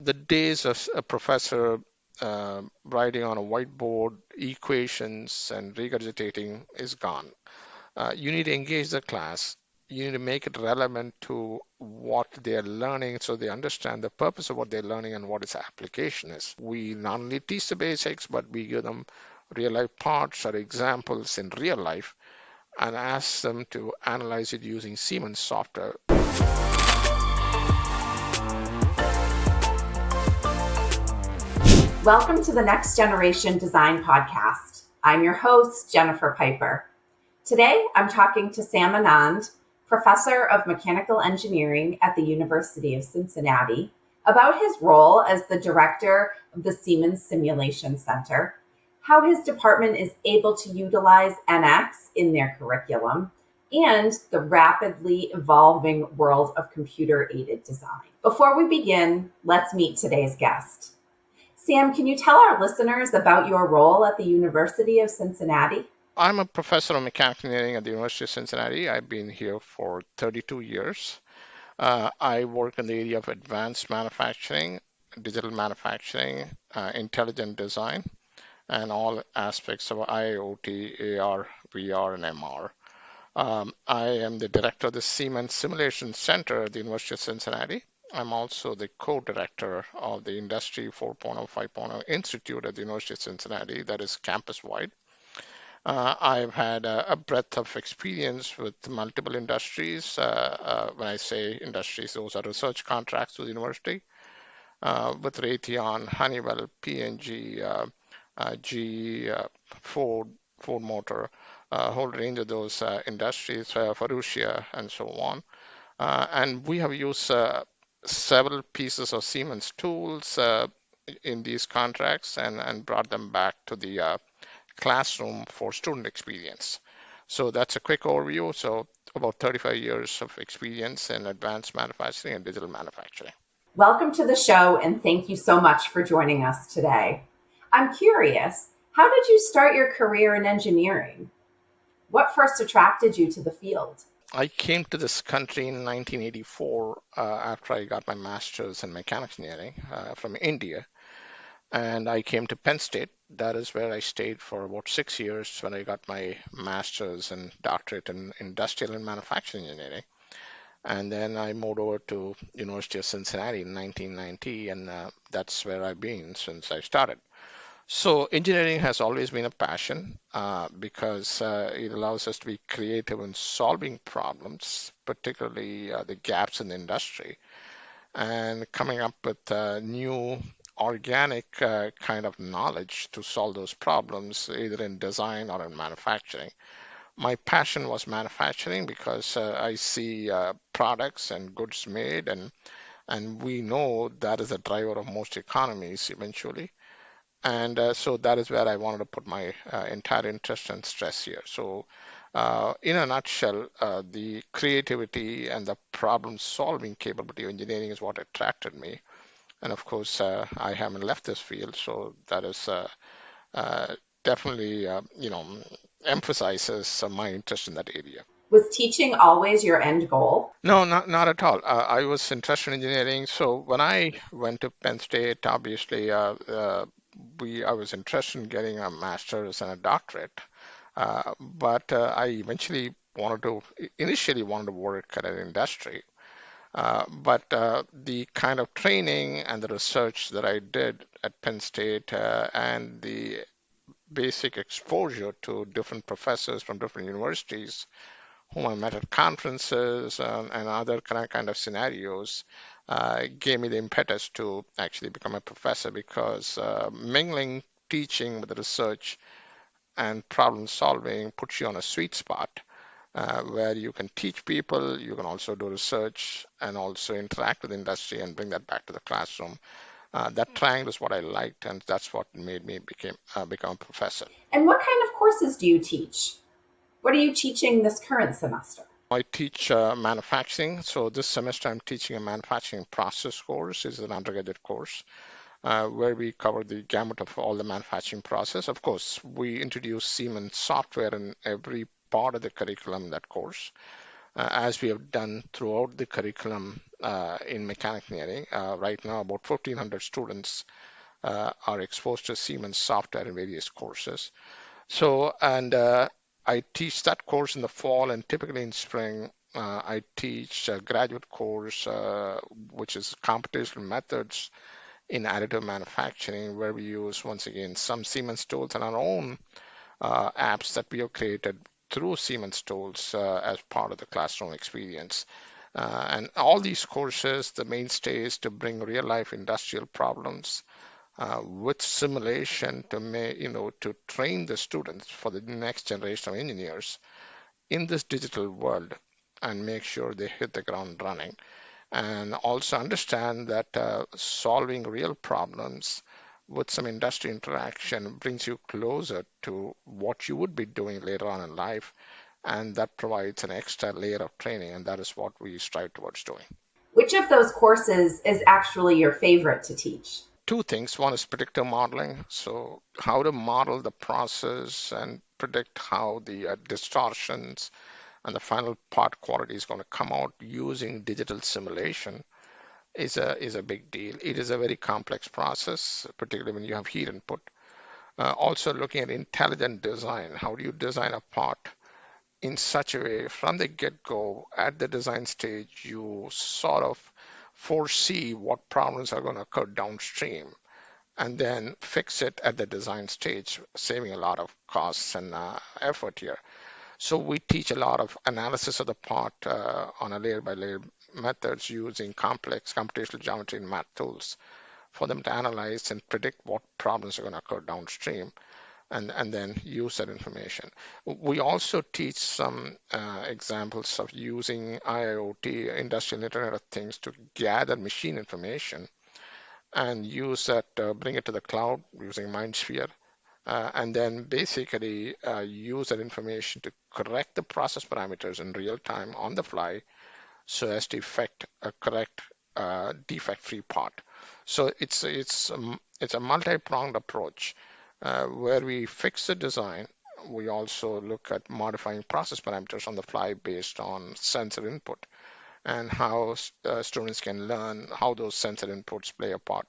the days of a professor writing on a whiteboard equations and regurgitating is gone. You need to engage the class. You need to make it relevant to what they're learning so they understand the purpose of what they're learning and what its application is. We not only teach the basics, but we give them real life parts or examples in real life and ask them to analyze it using Siemens software. Welcome to the Next Generation Design Podcast. I'm your host, Jennifer Piper. Today, I'm talking to Sam Anand, professor of mechanical engineering at the University of Cincinnati, about his role as the director of the Siemens Simulation Center, how his department is able to utilize NX in their curriculum, and the rapidly evolving world of computer-aided design. Before we begin, let's meet today's guest. Sam, can you tell our listeners about your role at the University of Cincinnati? I'm a professor of mechanical engineering at the University of Cincinnati. I've been here for 32 years. I work in the area of advanced manufacturing, digital manufacturing, intelligent design, and all aspects of IoT, AR, VR, and MR. I am the director of the Siemens Simulation Center at the University of Cincinnati. I'm also the co-director of the Industry 4.0, 5.0 Institute at the University of Cincinnati, that is campus-wide. I've had a breadth of experience with multiple industries. When I say industries, those are research contracts with the university, with Raytheon, Honeywell, P&G, GE, Ford Motor, a whole range of those industries, Faurecia, and so on. And we have used several pieces of Siemens tools in these contracts and brought them back to the classroom for student experience. So that's a quick overview. So about 35 years of experience in advanced manufacturing and digital manufacturing. Welcome to the show, and thank you so much for joining us today. I'm curious, how did you start your career in engineering? What first attracted you to the field? I came to this country in 1984 after I got my master's in mechanical engineering from India. And I came to Penn State. That is where I stayed for about 6 years when I got my master's and doctorate in industrial and manufacturing engineering. And then I moved over to University of Cincinnati in 1990, and that's where I've been since I started. So engineering has always been a passion because it allows us to be creative in solving problems, particularly the gaps in the industry, and coming up with new organic kind of knowledge to solve those problems, either in design or in manufacturing. My passion was manufacturing because I see products and goods made, and we know that is the driver of most economies eventually. And so that is where I wanted to put my entire interest and stress here. So, in a nutshell, the creativity and the problem-solving capability of engineering is what attracted me. And of course, I haven't left this field, so that is definitely, emphasizes my interest in that area. Was teaching always your end goal? No, not at all. I was interested in engineering, so when I went to Penn State, obviously, I was interested in getting a master's and a doctorate, but I eventually initially wanted to work at an industry. But the kind of training and the research that I did at Penn State and the basic exposure to different professors from different universities whom I met at conferences and other kind of scenarios gave me the impetus to actually become a professor because mingling teaching with research and problem solving puts you on a sweet spot where you can teach people, you can also do research and also interact with industry and bring that back to the classroom. That triangle is what I liked, and that's what made me become a professor. And what kind of courses do you teach? What are you teaching this current semester? I teach manufacturing. So this semester I'm teaching a manufacturing process course. It's an undergraduate course where we cover the gamut of all the manufacturing process. Of course, we introduce Siemens software in every part of the curriculum in that course. as we have done throughout the curriculum in mechanical engineering. Right now, about 1,500 students are exposed to Siemens software in various courses. So, and I teach that course in the fall, and typically in spring, I teach a graduate course, which is computational methods in additive manufacturing, where we use, once again, some Siemens tools and our own apps that we have created through Siemens tools as part of the classroom experience. And all these courses, the mainstay is to bring real life industrial problems with simulation to to train the students for the next generation of engineers in this digital world and make sure they hit the ground running. And also understand that solving real problems with some industry interaction brings you closer to what you would be doing later on in life. And that provides an extra layer of training, and that is what we strive towards doing. Which of those courses is actually your favorite to teach? Two things. One is predictive modeling. So, how to model the process and predict how the distortions and the final part quality is going to come out using digital simulation is a big deal. It is a very complex process, particularly when you have heat input. Also, looking at intelligent design. How do you design a part in such a way from the get-go at the design stage, you sort of foresee what problems are going to occur downstream and then fix it at the design stage, saving a lot of costs and effort here. So we teach a lot of analysis of the part on a layer by layer methods using complex computational geometry and math tools for them to analyze and predict what problems are going to occur downstream and then use that information. We also teach some examples of using IIoT, Industrial Internet of Things, to gather machine information and use that, bring it to the cloud using MindSphere, and then basically use that information to correct the process parameters in real time on the fly so as to effect a correct defect-free part. So it's a multi-pronged approach where we fix the design. We also look at modifying process parameters on the fly based on sensor input and how students can learn how those sensor inputs play a part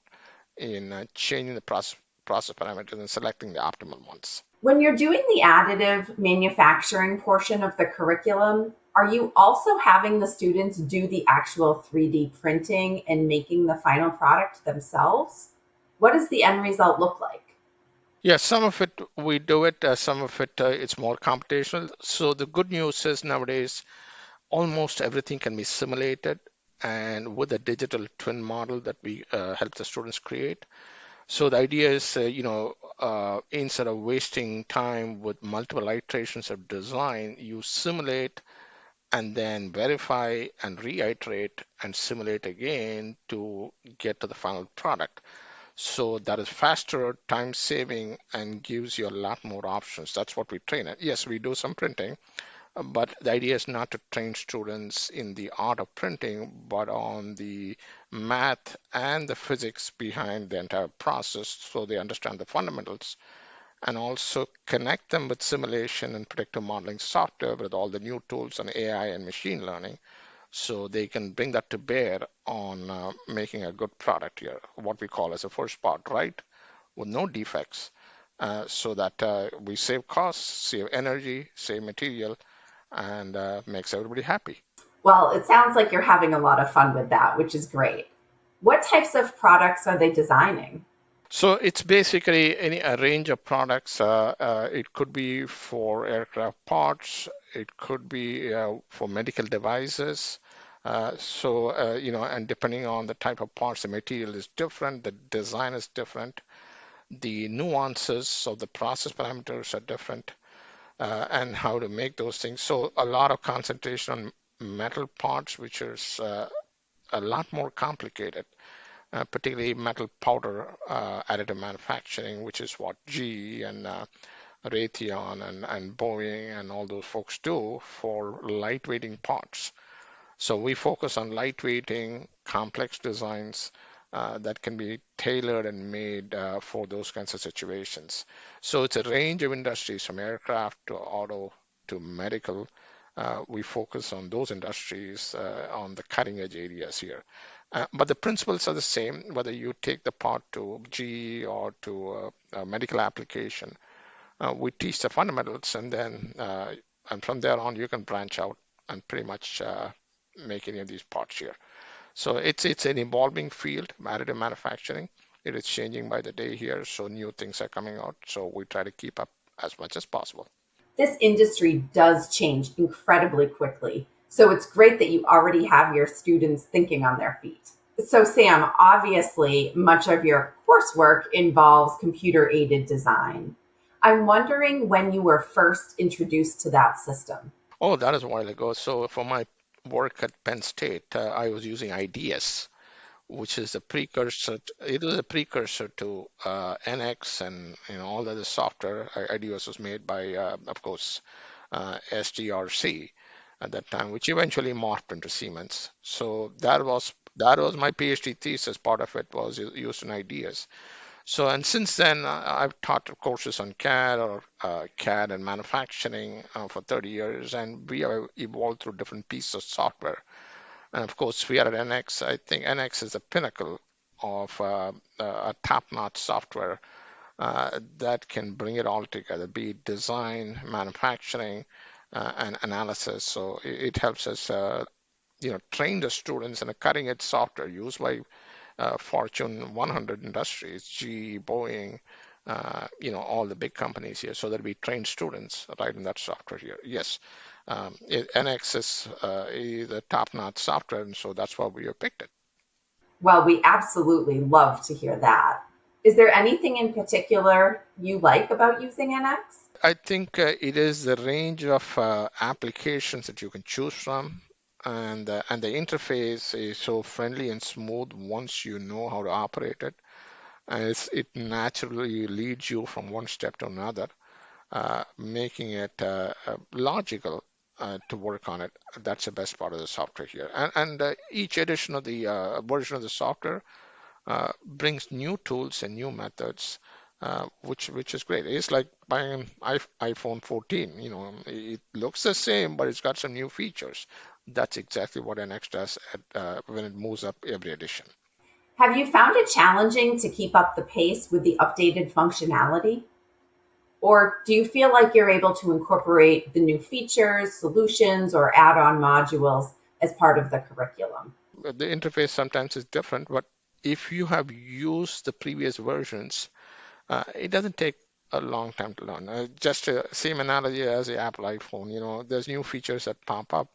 in changing the process parameters and selecting the optimal ones. When you're doing the additive manufacturing portion of the curriculum, are you also having the students do the actual 3D printing and making the final product themselves? What does the end result look like? Yeah, some of it we do it, some of it it's more computational. So the good news is nowadays almost everything can be simulated, and with a digital twin model that we help the students create. So the idea is, instead of wasting time with multiple iterations of design, you simulate and then verify and reiterate and simulate again to get to the final product. So that is faster, time saving, and gives you a lot more options. That's what we train at. Yes, we do some printing, but the idea is not to train students in the art of printing, but on the math and the physics behind the entire process so they understand the fundamentals and also connect them with simulation and predictive modeling software with all the new tools on AI and machine learning so they can bring that to bear on making a good product here, what we call as a first part, right? With no defects, so that we save costs, save energy, save material, and makes everybody happy. Well, it sounds like you're having a lot of fun with that, which is great. What types of products are they designing? So it's basically a range of products. It could be for aircraft parts. It could be for medical devices. And depending on the type of parts, the material is different, the design is different, the nuances of the process parameters are different, and how to make those things. So a lot of concentration on metal parts, which is a lot more complicated, particularly metal powder additive manufacturing, which is what GE and Raytheon and Boeing and all those folks do for lightweighting parts. So we focus on lightweighting, complex designs that can be tailored and made for those kinds of situations. So it's a range of industries from aircraft to auto to medical, we focus on those industries, on the cutting edge areas here. But the principles are the same, whether you take the part to GE or to a medical application. We teach the fundamentals, and from there on, you can branch out and pretty much make any of these parts here. So it's an evolving field, additive manufacturing. It is changing by the day here, so new things are coming out. So we try to keep up as much as possible. This industry does change incredibly quickly. So it's great that you already have your students thinking on their feet. So, Sam, obviously, much of your coursework involves computer aided design. I'm wondering when you were first introduced to that system. Oh, that is a while ago. So for my work at Penn State, I was using IDS, which is a precursor. It was a precursor to NX and all the other software. IDS was made by, of course, SGRC at that time, which eventually morphed into Siemens. So that was my PhD thesis. Part of it was used in IDS. So, and since then, I've taught courses on CAD or CAD and manufacturing for 30 years, and we have evolved through different pieces of software. And of course, we are at NX. I think NX is the pinnacle of a top-notch software that can bring it all together, be it design, manufacturing, and analysis. So it helps us, train the students in a cutting-edge software used by Fortune 100 industries, GE, Boeing, all the big companies here, so that we train students right in that software here. Yes, NX is a top-notch software, and so that's why we have picked it. Well, we absolutely love to hear that. Is there anything in particular you like about using NX? I think it is the range of applications that you can choose from, and the interface is so friendly and smooth once you know how to operate it. And it naturally leads you from one step to another, making it logical to work on it. That's the best part of the software here. And each edition of the version of the software brings new tools and new methods, which is great. It's like buying an iPhone 14. It looks the same, but it's got some new features. That's exactly what NX does when it moves up every edition. Have you found it challenging to keep up the pace with the updated functionality? Or do you feel like you're able to incorporate the new features, solutions, or add on modules as part of the curriculum? The interface sometimes is different, but if you have used the previous versions, it doesn't take a long time to learn. Just the same analogy as the Apple iPhone, there's new features that pop up.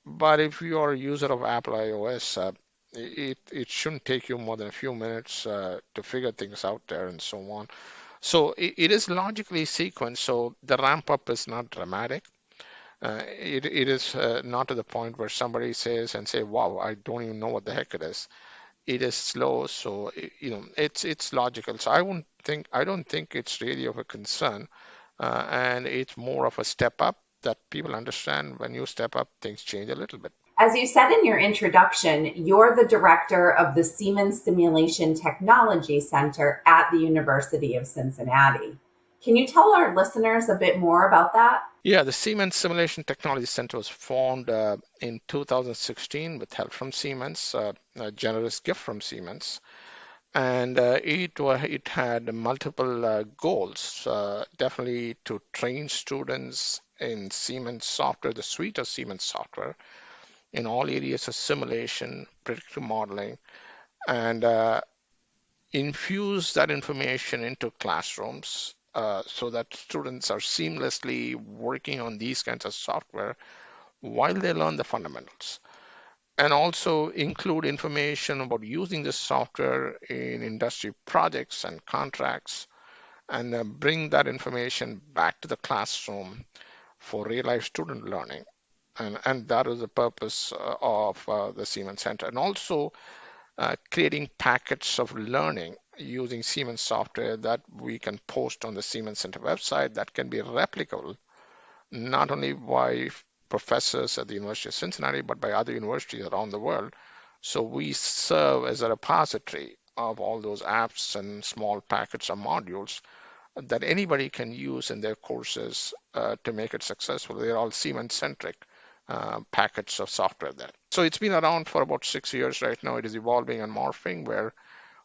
But if you are a user of Apple iOS, it shouldn't take you more than a few minutes to figure things out there and so on. So it is logically sequenced, so the ramp up is not dramatic. It is not to the point where somebody says, wow, I don't even know what the heck it is. It is slow, so it's logical. So I don't think it's really of a concern, and it's more of a step up that people understand. When you step up, things change a little bit. As you said in your introduction, you're the director of the Siemens Simulation Technology Center at the University of Cincinnati. Can you tell our listeners a bit more about that? Yeah, the Siemens Simulation Technology Center was formed in 2016 with help from Siemens, a generous gift from Siemens. And it had multiple goals, definitely to train students in Siemens software, the suite of Siemens software, in all areas of simulation, predictive modeling, and infuse that information into classrooms so that students are seamlessly working on these kinds of software while they learn the fundamentals. And also include information about using this software in industry projects and contracts, and bring that information back to the classroom for real-life student learning. And that is the purpose of the Siemens Center. And also creating packets of learning using Siemens software that we can post on the Siemens Center website that can be replicable, not only by professors at the University of Cincinnati, but by other universities around the world. So we serve as a repository of all those apps and small packets or modules that anybody can use in their courses to make it successful. They're all Siemens-centric packets of software there. So it's been around for about 6 years right now. It is evolving and morphing where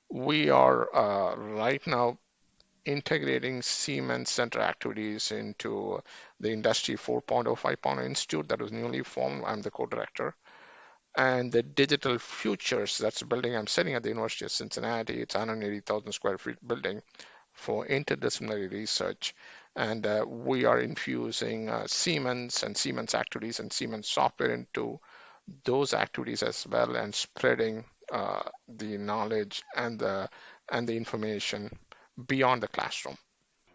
we are right now integrating Siemens Center activities into the Industry 4.0 5.0 Institute that was newly formed. I'm the co-director. And the Digital Futures, that's a building I'm sitting at the University of Cincinnati. It's a 180,000 square feet building for interdisciplinary research. And we are infusing Siemens and Siemens activities and Siemens software into those activities as well, and spreading the knowledge and the information beyond the classroom.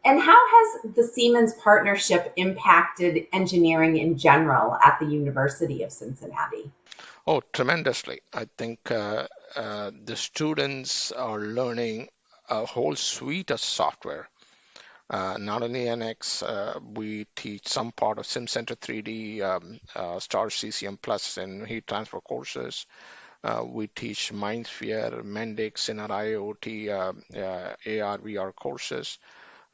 And how has the Siemens partnership impacted engineering in general at the University of Cincinnati? Oh, tremendously. I think the students are learning a whole suite of software. Not only NX, we teach some part of SimCenter 3D, Star CCM Plus and heat transfer courses. We teach MindSphere, Mendix in our IoT, AR, VR courses.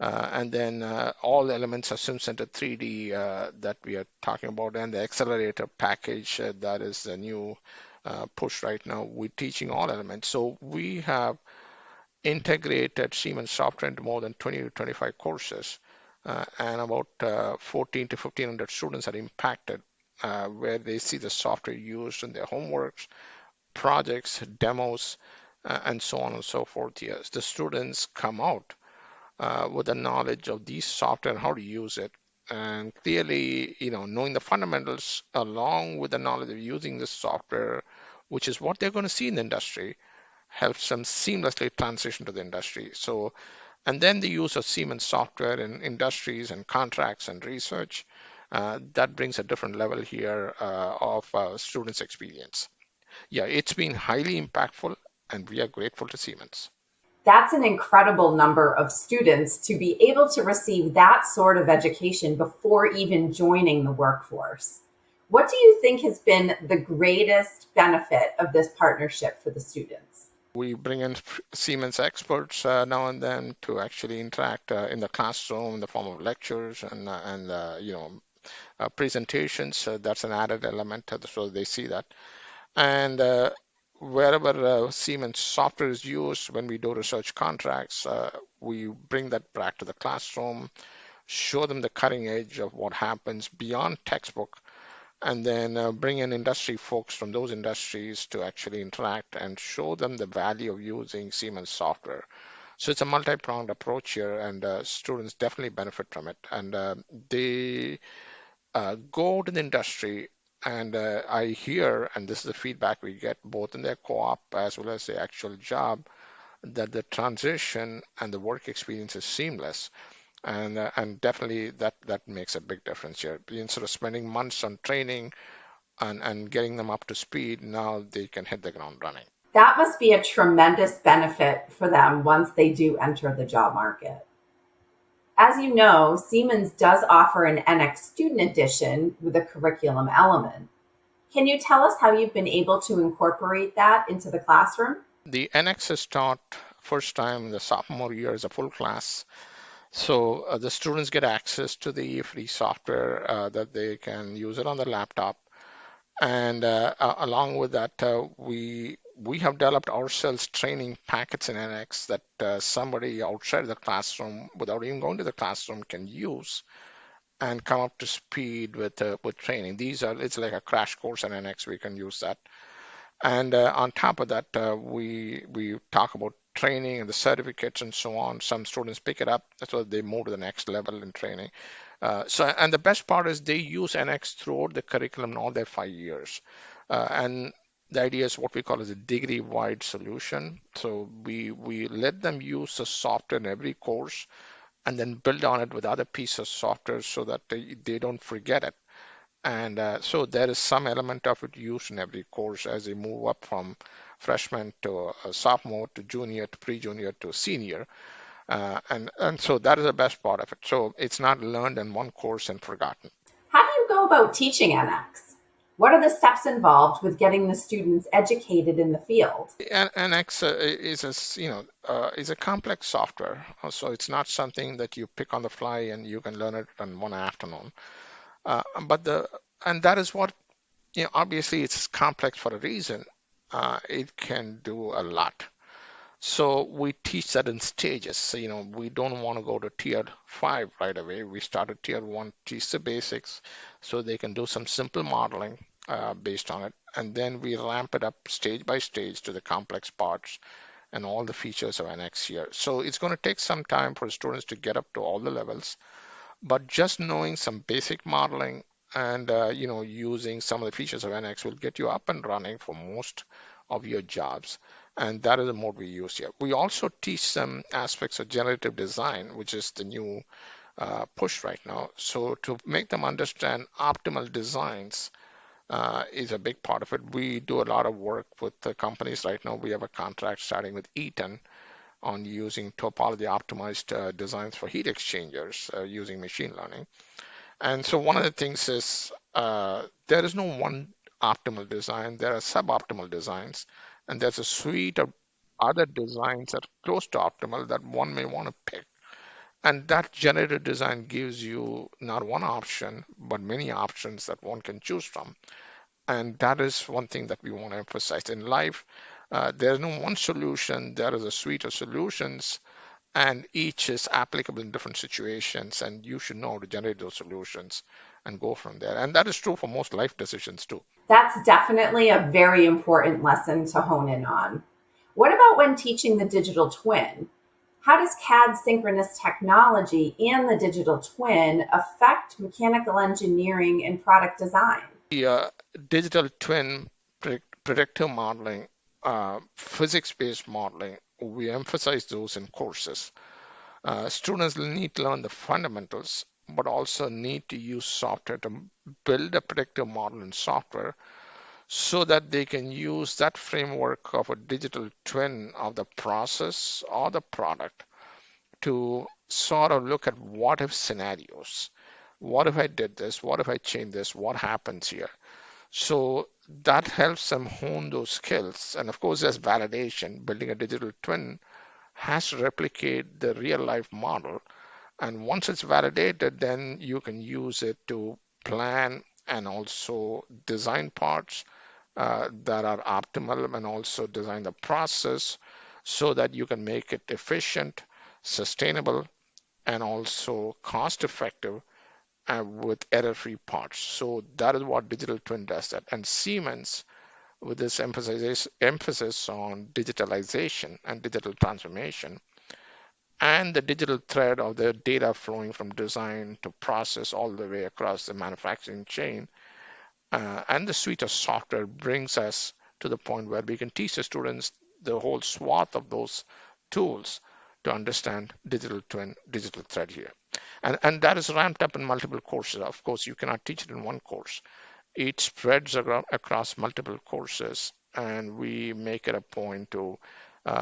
And then all elements of SimCenter 3D that we are talking about, and the accelerator package that is the new push right now. We're teaching all elements. So we have integrated Siemens software into more than 20 to 25 courses, and about 14 to 1,500 students are impacted where they see the software used in their homeworks, projects, demos, and so on and so forth. Yes, the students come out with the knowledge of these software and how to use it. And clearly, knowing the fundamentals along with the knowledge of using this software, which is what they're going to see in the industry, helps them seamlessly transition to the industry. So, and then the use of Siemens software in industries and contracts and research, that brings a different level here of students' experience. Yeah, it's been highly impactful, and we are grateful to Siemens. That's an incredible number of students to be able to receive that sort of education before even joining the workforce. What do you think has been the greatest benefit of this partnership for the students? We bring in Siemens experts now and then to actually interact in the classroom in the form of lectures and presentations. That's an added element, so they see that. And wherever Siemens software is used, when we do research contracts, we bring that back to the classroom, show them the cutting edge of what happens beyond textbook, and then bring in industry folks from those industries to actually interact and show them the value of using Siemens software. So it's a multi-pronged approach here, and students definitely benefit from it. And they go to the industry, and I hear, and this is the feedback we get both in their co-op as well as the actual job, that the transition and the work experience is seamless. And definitely that makes a big difference here. Instead of spending months on training and getting them up to speed, now they can hit the ground running. That must be a tremendous benefit for them once they do enter the job market. As you know, Siemens does offer an NX Student Edition with a curriculum element. Can you tell us how you've been able to incorporate that into the classroom? The NX is taught first time in the sophomore year as a full class. So the students get access to the free software that they can use it on the laptop. And along with that, we have developed ourselves training packets in NX that somebody outside the classroom, without even going to the classroom, can use and come up to speed with training. It's like a crash course in NX. We can use that. And on top of that, we talk about training and the certificates and so on. Some students pick it up, so they move to the next level in training. And the best part is they use NX throughout the curriculum in all their 5 years. And the idea is what we call as a degree-wide solution. So we let them use the software in every course and then build on it with other pieces of software so that they don't forget it. And so there is some element of it used in every course as they move up from freshman to a sophomore to junior to pre-junior to senior. And so that is the best part of it. So it's not learned in one course and forgotten. How do you go about teaching NX? What are the steps involved with getting the students educated in the field? NX is a complex software, so it's not something that you pick on the fly and you can learn it in one afternoon. But the and that is what, obviously it's complex for a reason. It can do a lot. So we teach that in stages. So, we don't want to go to tier 5 right away. We start at tier 1, teach the basics so they can do some simple modeling based on it. And then we ramp it up stage by stage to the complex parts and all the features of NX here. So it's going to take some time for students to get up to all the levels, but just knowing some basic modeling and using some of the features of NX will get you up and running for most of your jobs. And that is the mode we use here. We also teach some aspects of generative design, which is the new push right now. So to make them understand optimal designs is a big part of it. We do a lot of work with the companies right now. We have a contract starting with Eaton on using topology optimized designs for heat exchangers using machine learning. And so one of the things is there is no one optimal design. There are suboptimal designs, and there's a suite of other designs that are close to optimal that one may want to pick. And that generated design gives you not one option, but many options that one can choose from. And that is one thing that we want to emphasize. In life, there's no one solution, there is a suite of solutions, and each is applicable in different situations, and you should know how to generate those solutions and go from there. And that is true for most life decisions too. That's definitely a very important lesson to hone in on. What about when teaching the digital twin? How does CAD synchronous technology and the digital twin affect mechanical engineering and product design? The digital twin, predictive modeling, physics-based modeling, we emphasize those in courses. Students need to learn the fundamentals, but also need to use software to build a predictive model in software so that they can use that framework of a digital twin of the process or the product to sort of look at what if scenarios. What if I did this? What if I change this? What happens here? So that helps them hone those skills. And of course, there's validation. Building a digital twin has to replicate the real life model. And once it's validated, then you can use it to plan and also design parts that are optimal and also design the process so that you can make it efficient, sustainable, and also cost effective with error-free parts. So that is what digital twin does that. And Siemens, with this emphasis on digitalization and digital transformation, and the digital thread of the data flowing from design to process all the way across the manufacturing chain, and the suite of software brings us to the point where we can teach the students the whole swath of those tools to understand digital twin, digital thread here. And that is ramped up in multiple courses. Of course, you cannot teach it in one course. It spreads across multiple courses, and we make it a point to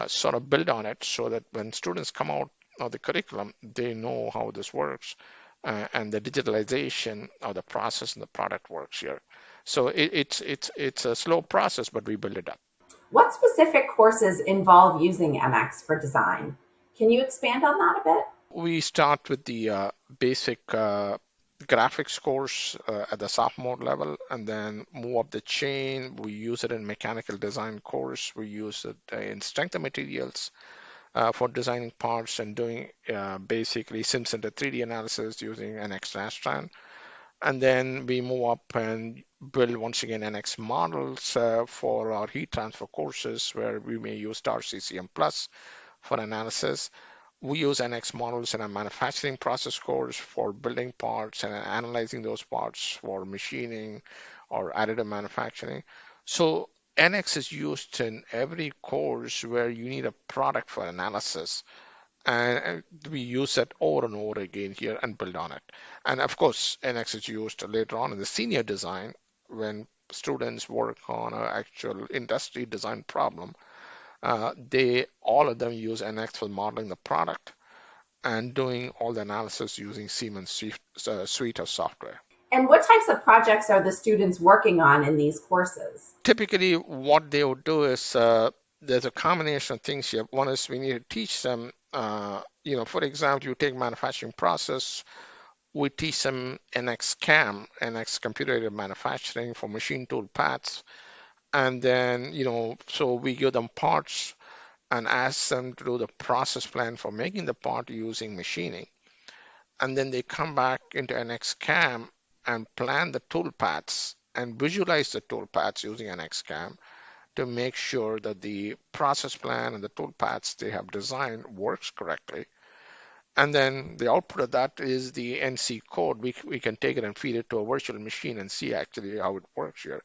sort of build on it so that when students come out of the curriculum, they know how this works and the digitalization of the process and the product works here. So it's a slow process, but we build it up. What specific courses involve using NX for design? Can you expand on that a bit? We start with the basic graphics course at the sophomore level, and then move up the chain. We use it in mechanical design course. We use it in strength of materials for designing parts and doing basically SimCenter 3D analysis using NX Nastran. And then we move up and build once again NX models for our heat transfer courses where we may use star CCM Plus for analysis. We use NX models in our manufacturing process course for building parts and analyzing those parts for machining or additive manufacturing. So NX is used in every course where you need a product for analysis. And we use that over and over again here and build on it. And of course, NX is used later on in the senior design when students work on an actual industry design problem. All of them use NX for modeling the product and doing all the analysis using Siemens suite of software. And what types of projects are the students working on in these courses? Typically, what they would do is there's a combination of things here. One is we need to teach them, for example, you take manufacturing process, we teach them NX CAM, NX computer aided manufacturing for machine tool paths. And then, so we give them parts and ask them to do the process plan for making the part using machining. And then they come back into NX CAM and plan the tool paths and visualize the tool paths using NX CAM to make sure that the process plan and the tool paths they have designed works correctly. And then the output of that is the NC code. We can take it and feed it to a virtual machine and see actually how it works here.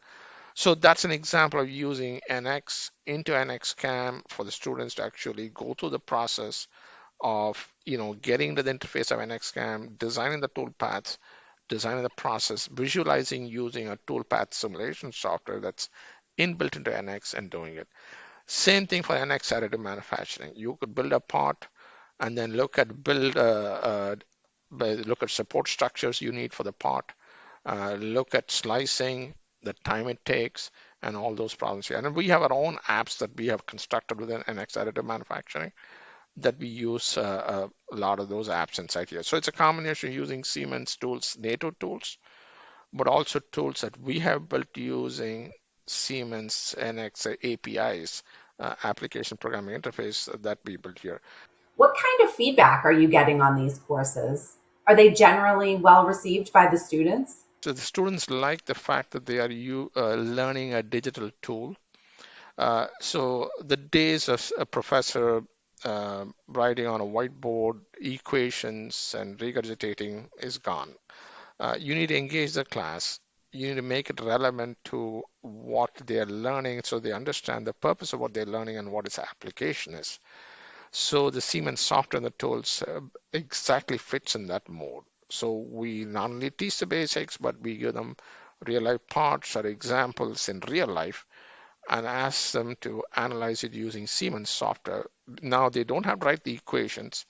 So that's an example of using NX into NX CAM for the students to actually go through the process of getting to the interface of NX CAM, designing the tool paths, designing the process, visualizing using a toolpath simulation software that's inbuilt into NX and doing it. Same thing for NX additive manufacturing. You could build a part and then look at support structures you need for the part, look at slicing, the time it takes, and all those problems here. And we have our own apps that we have constructed within NX additive manufacturing that we use a lot of those apps inside here. So it's a combination using Siemens tools, NATO tools, but also tools that we have built using Siemens NX APIs, application programming interface that we built here. What kind of feedback are you getting on these courses? Are they generally well received by the students? So the students like the fact that they are learning a digital tool. So the days of a professor writing on a whiteboard equations and regurgitating is gone. You need to engage the class. You need to make it relevant to what they're learning so they understand the purpose of what they're learning and what its application is. So the Siemens software and the tools exactly fits in that mode. So we not only teach the basics, but we give them real life parts or examples in real life and ask them to analyze it using Siemens software. Now they don't have to write the equations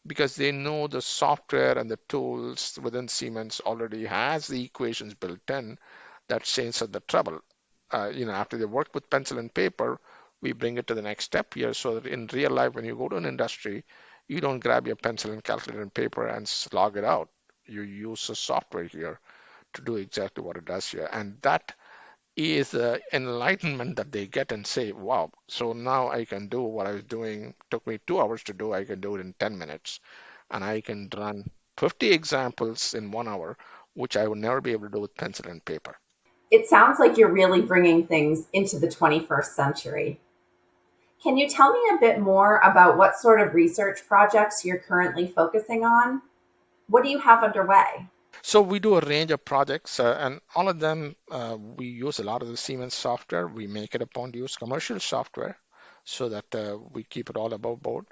because they know the software and the tools within Siemens already has the equations built in that saves us the trouble. After they work with pencil and paper, we bring it to the next step here so that in real life, when you go to an industry, you don't grab your pencil and calculator and paper and slog it out. You use the software here to do exactly what it does here. And that is the enlightenment that they get and say, wow, so now I can do what I was doing, took me 2 hours to do, I can do it in 10 minutes. And I can run 50 examples in 1 hour, which I would never be able to do with pencil and paper. It sounds like you're really bringing things into the 21st century. Can you tell me a bit more about what sort of research projects you're currently focusing on? What do you have underway? So we do a range of projects, and all of them, we use a lot of the Siemens software. We make it a point to use commercial software so that we keep it all above board.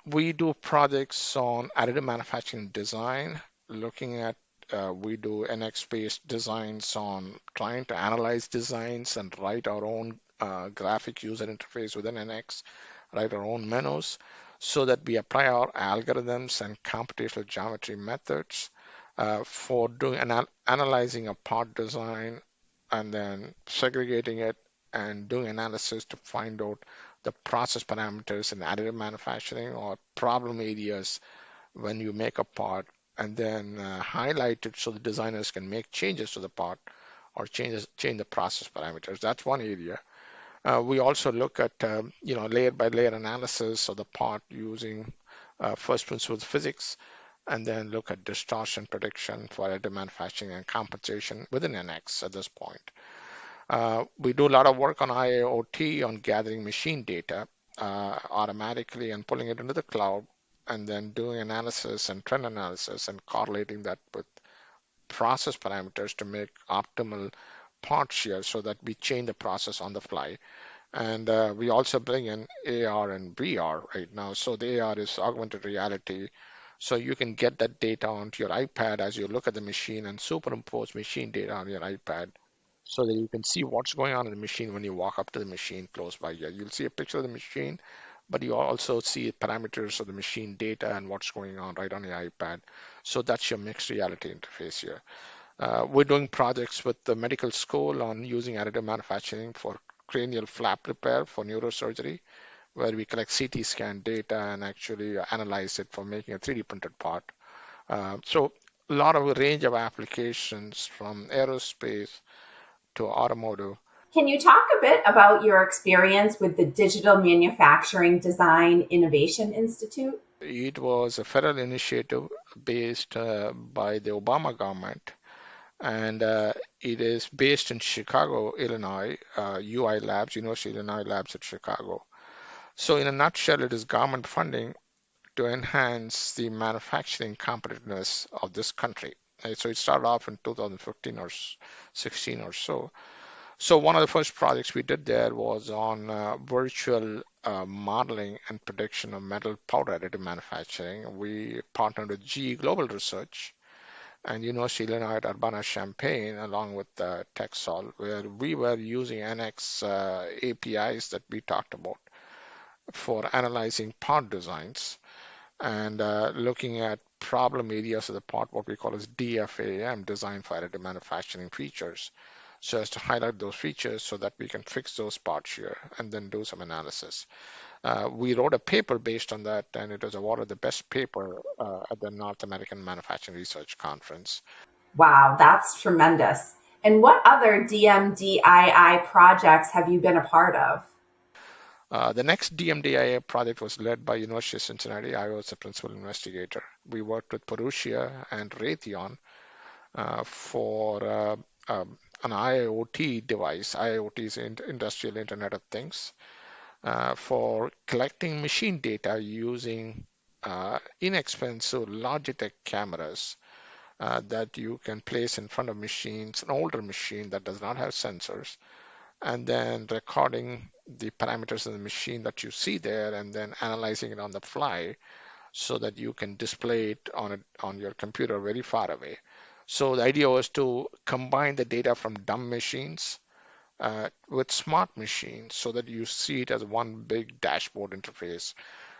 We do projects on additive manufacturing design, looking at we do NX-based designs on trying to analyze designs and write our own graphic user interface within NX, write our own menus so that we apply our algorithms and computational geometry methods for doing analyzing a part design and then segregating it and doing analysis to find out the process parameters in additive manufacturing or problem areas when you make a part and then highlight it so the designers can make changes to the part or change the process parameters. That's one area. We also look at layer by layer analysis of the part using first principles physics, and then look at distortion prediction for additive manufacturing and compensation within NX at this point. We do a lot of work on IIoT on gathering machine data automatically and pulling it into the cloud, and then doing analysis and trend analysis and correlating that with process parameters to make optimal part share so that we change the process on the fly. And we also bring in AR and VR right now. So the AR is augmented reality. So you can get that data onto your iPad as you look at the machine and superimpose machine data on your iPad so that you can see what's going on in the machine when you walk up to the machine close by here. You'll see a picture of the machine, but you also see parameters of the machine data and what's going on right on your iPad. So that's your mixed reality interface here. We're doing projects with the medical school on using additive manufacturing for cranial flap repair for neurosurgery, where we collect CT scan data and actually analyze it for making a 3D printed part. So a lot of a range of applications from aerospace to automotive. Can you talk a bit about your experience with the Digital Manufacturing Design Innovation Institute? It was a federal initiative based by the Obama government, and it is based in Chicago, Illinois, UI Labs, University of Illinois Labs at Chicago. So in a nutshell, it is government funding to enhance the manufacturing competitiveness of this country. Right? So it started off in 2015 or 16 or so. So one of the first projects we did there was on virtual modeling and prediction of metal powder additive manufacturing. We partnered with GE Global Research and University of Illinois at Urbana-Champaign, along with TechSol, where we were using NX APIs that we talked about for analyzing part designs and looking at problem areas of the part, what we call as DFAM, design for additive manufacturing features, so as to highlight those features so that we can fix those parts here and then do some analysis. We wrote a paper based on that, and it was awarded the best paper at the North American Manufacturing Research Conference. Wow, that's tremendous. And what other DMDII projects have you been a part of? The next DMDIA project was led by University of Cincinnati. I was the principal investigator. We worked with Perusia and Raytheon for an IoT device. IoT is Industrial Internet of Things, for collecting machine data using inexpensive Logitech cameras that you can place in front of machines, an older machine that does not have sensors, and then recording the parameters of the machine that you see there and then analyzing it on the fly so that you can display it on your computer very far away. So the idea was to combine the data from dumb machines with smart machines so that you see it as one big dashboard interface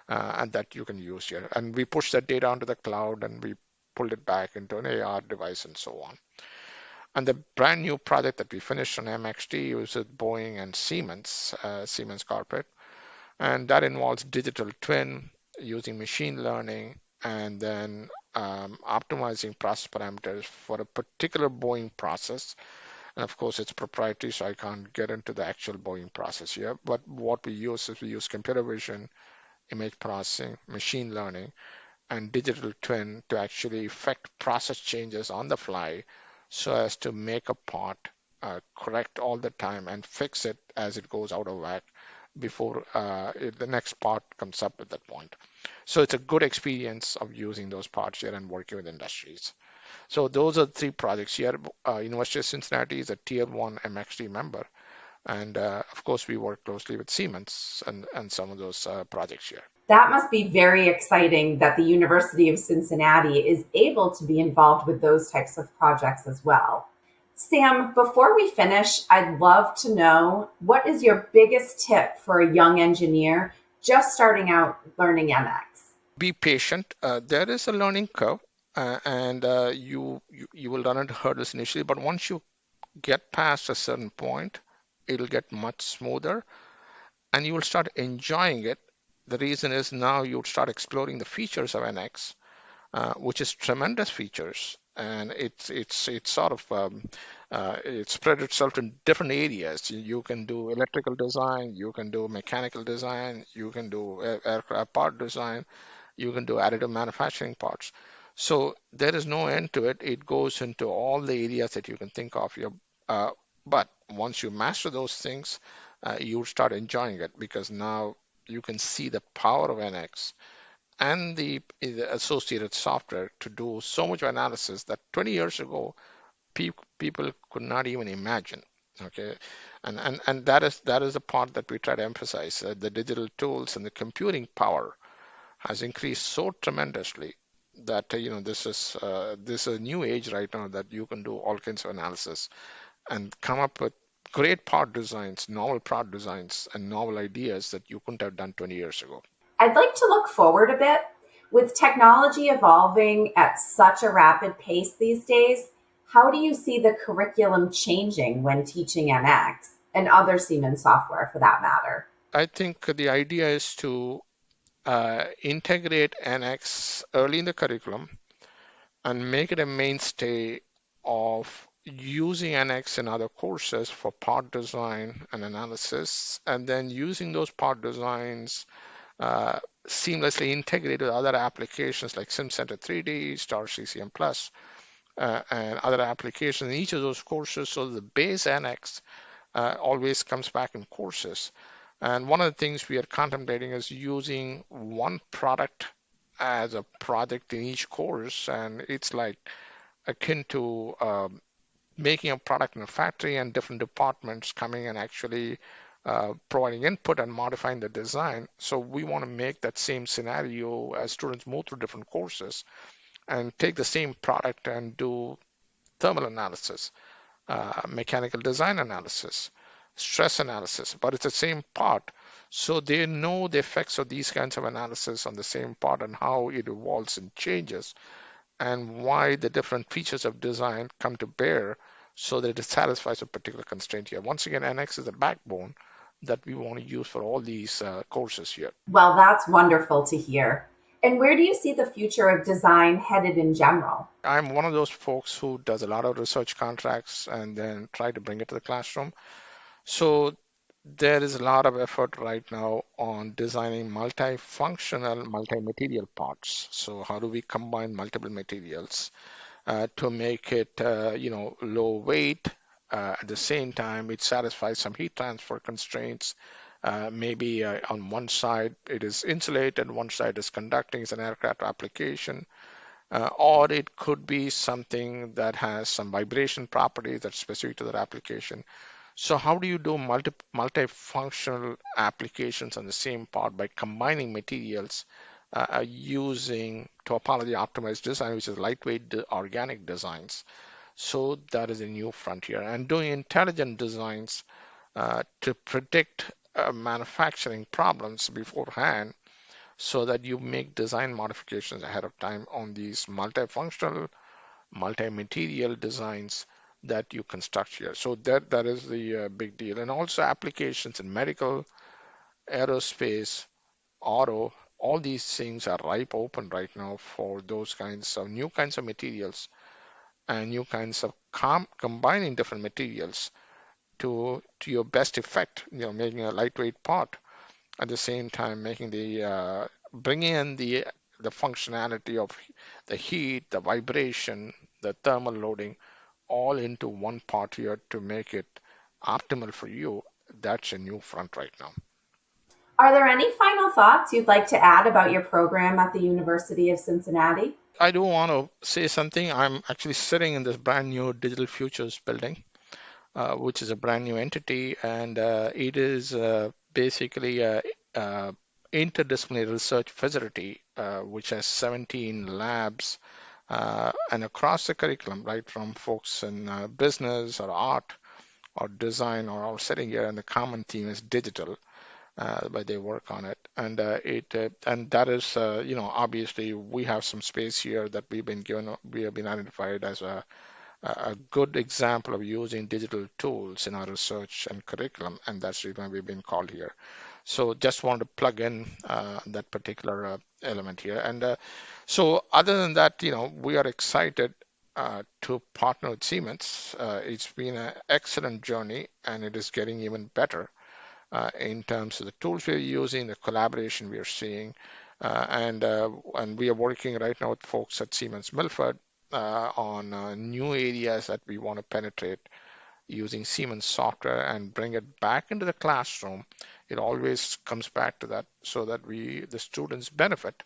and that you can use here. And we pushed that data onto the cloud and we pulled it back into an AR device and so on. And the brand new project that we finished on MXD was with Boeing and Siemens, Siemens Corporate. And that involves digital twin using machine learning and then optimizing process parameters for a particular Boeing process. And of course, it's proprietary, so I can't get into the actual Boeing process here. But what we use is we use computer vision, image processing, machine learning, and digital twin to actually effect process changes on the fly so as to make a part correct all the time and fix it as it goes out of whack before the next part comes up at that point. So it's a good experience of using those parts here and working with industries. So those are the three projects here. University of Cincinnati is a Tier 1 MXD member. And of course, we work closely with Siemens and some of those projects here. That must be very exciting that the University of Cincinnati is able to be involved with those types of projects as well. Sam, before we finish, I'd love to know, what is your biggest tip for a young engineer just starting out learning NX? Be patient. There is a learning curve, and you will run into hurdles initially, but once you get past a certain point, it'll get much smoother and you will start enjoying it. The reason is now you'll start exploring the features of NX, which is tremendous features, and it's sort of it spread itself in different areas. You can do electrical design, you can do mechanical design, you can do aircraft part design, you can do additive manufacturing parts. So there is no end to it. It goes into all the areas that you can think of. But once you master those things, you'll start enjoying it because now you can see the power of NX and the associated software to do so much analysis that 20 years ago people could not even imagine. Okay, and that is the part that we try to emphasize. The digital tools and the computing power has increased so tremendously that this is a new age right now that you can do all kinds of analysis and come up with great part designs, novel part designs, and novel ideas that you couldn't have done 20 years ago. I'd like to look forward a bit. With technology evolving at such a rapid pace these days, how do you see the curriculum changing when teaching NX and other Siemens software for that matter? I think the idea is to integrate NX early in the curriculum and make it a mainstay of using NX in other courses for part design and analysis, and then using those part designs seamlessly integrated with other applications like SimCenter 3D, Star CCM Plus, and other applications in each of those courses. So the base NX always comes back in courses. And one of the things we are contemplating is using one product as a project in each course. And it's like akin to making a product in a factory and different departments coming and actually providing input and modifying the design. So we want to make that same scenario as students move through different courses and take the same product and do thermal analysis, mechanical design analysis, stress analysis, but it's the same part. So they know the effects of these kinds of analysis on the same part and how it evolves and changes and why the different features of design come to bear so that it satisfies a particular constraint here. Once again, NX is the backbone that we want to use for all these courses here. Well, that's wonderful to hear. And where do you see the future of design headed in general? I'm one of those folks who does a lot of research contracts and then try to bring it to the classroom. So there is a lot of effort right now on designing multifunctional, multi-material parts. So how do we combine multiple materials to make it, low weight? At the same time, it satisfies some heat transfer constraints. Maybe on one side it is insulated, one side is conducting, it's an aircraft application. Or it could be something that has some vibration properties that's specific to that application. So how do you do multifunctional applications on the same part by combining materials using topology optimized design, which is lightweight organic designs? So that is a new frontier. And doing intelligent designs to predict manufacturing problems beforehand so that you make design modifications ahead of time on these multifunctional, multi-material designs that you construct here. So that is the big deal. And also applications in medical, aerospace, auto, all these things are ripe open right now for those kinds of new kinds of materials and new kinds of combining different materials to your best effect, making a lightweight part at the same time making the bringing in the functionality of the heat, the vibration, the thermal loading all into one part here to make it optimal for you. That's a new front right now. Are there any final thoughts you'd like to add about your program at the University of Cincinnati? I do want to say something. I'm actually sitting in this brand new Digital Futures building, which is a brand new entity, and it is basically a interdisciplinary research facility, which has 17 labs and across the curriculum, right from folks in business or art or design are all sitting here, and the common theme is digital, but they work on it, and and that is, obviously we have some space here that we have been identified as a good example of using digital tools in our research and curriculum, and that's the reason why we've been called here. So just wanted to plug in that particular element here. And so other than that, we are excited to partner with Siemens. It's been an excellent journey, and it is getting even better in terms of the tools we're using, the collaboration we are seeing, and we are working right now with folks at Siemens Milford on new areas that we want to penetrate using Siemens software and bring it back into the classroom. It always comes back to that so that the students benefit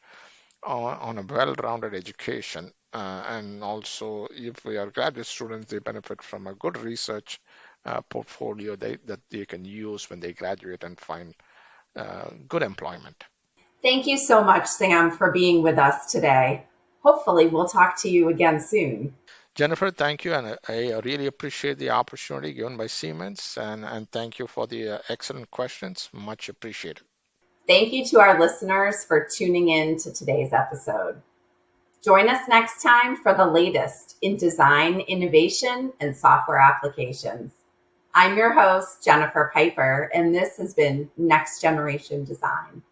on a well-rounded education. And also, if we are graduate students, they benefit from a good research portfolio that they can use when they graduate and find good employment. Thank you so much, Sam, for being with us today. Hopefully, we'll talk to you again soon. Jennifer, thank you, and I really appreciate the opportunity given by Siemens, and thank you for the excellent questions. Much appreciated. Thank you to our listeners for tuning in to today's episode. Join us next time for the latest in design, innovation, and software applications. I'm your host, Jennifer Piper, and this has been Next Generation Design.